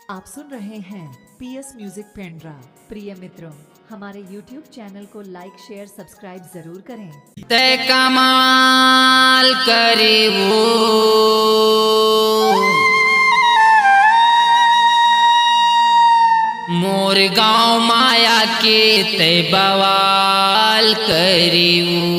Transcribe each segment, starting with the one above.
आप सुन रहे हैं पीएस म्यूजिक पेंड्रा। प्रिय मित्रों, हमारे YouTube चैनल को लाइक शेयर सब्सक्राइब जरूर करें। तय कमाल करे वो मोर गाँव माया के तय बवाल करे वो।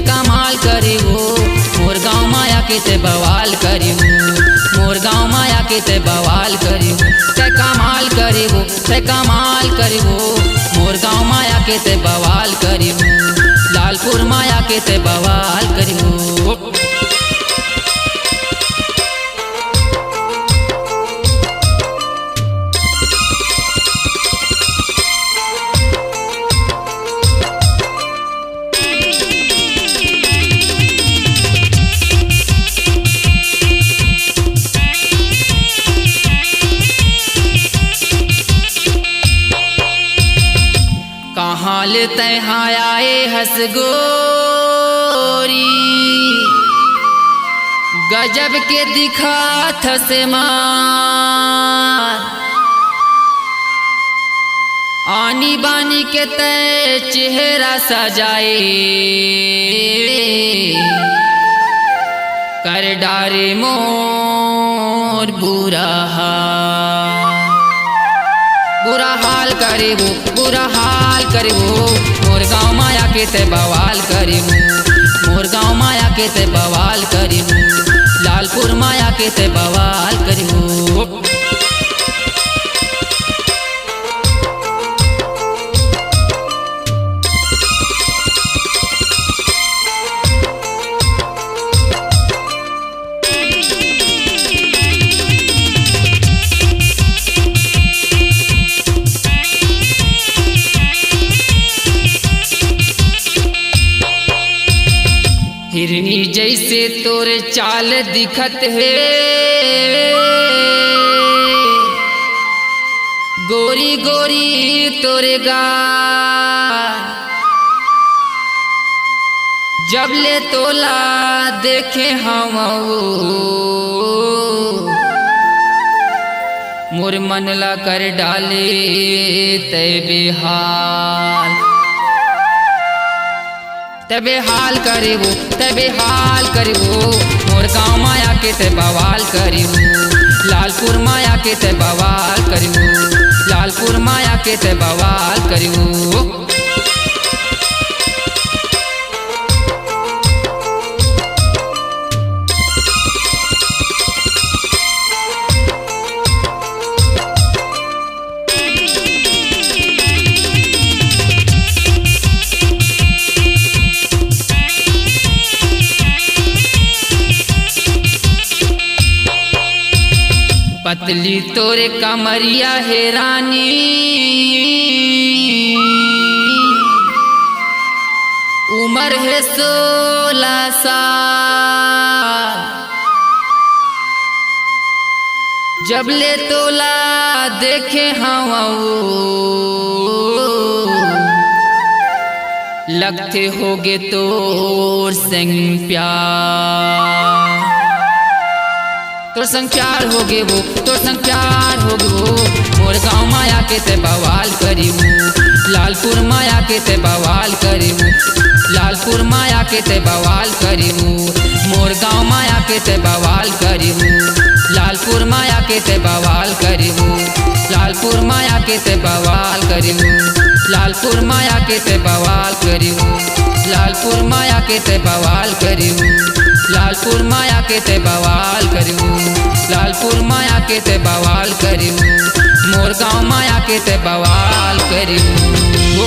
कमाल करी वो मोर गाँव माया के ते बवाल करी वो, मोर गाँव माया के ते बवाल करी वो। ते कमाल करी वो, ते कमाल करी वो मोर गाँव माया के ते बवाल करी वो। लालपुर माया के ते बवाल करी वो। कहाँ ले तहाँ आए हंस गोरी, गजब के दिखा थसे मार। आनी बानी के तय चेहरा सजाए, कर डारे मोर बुरा हाल करे वो, बुरा हाल करे वो। मोर गाँव माया के ते बवाल करे वो, मोर गाँव माया के ते बवाल करे वो। लालपुर माया के ते बवाल करे वो। हिरनी जैसे तोरे चाल दिखत है, गोरी गोरी तोरे गाल। जब ले तोला देखे हम मोर मनला कर डाले तय बेहाल। तबे हाल करे वो, तबे हाल करे वो मोर गाँव माया के ते बवाल करे वो। लालपुर माया के ते बवाल करे वो, लालपुर माया के ते बवाल करे वो। पतली तोरे कमरिया है रानी, उम्र है 16 साल। जब ले तोला देखे हम लगते होगे तोर संग प्यार। तोर संग प्यार होगे वो, तोर संग प्यार होगे वो। मोर गाँव माया के ते बवाल करी वो, लालपुर माया के ते बवाल करी वो। लालपुर माया के ते बवाल करी वो, मोर गाँव माया के ते बवाल करी वो। लालपुर माया के ते बवाल करी वो, लालपुर माया के ते बवाल करी वो। लालपुर माया के ते बवाल करी वो, लालपुर माया के ते बवाल करी वो। लालपुर माया के ते बवाल करी वो, लालपुर माया के ते बवाल करी वो। मोर गाँव माया के ते बवाल करी वो।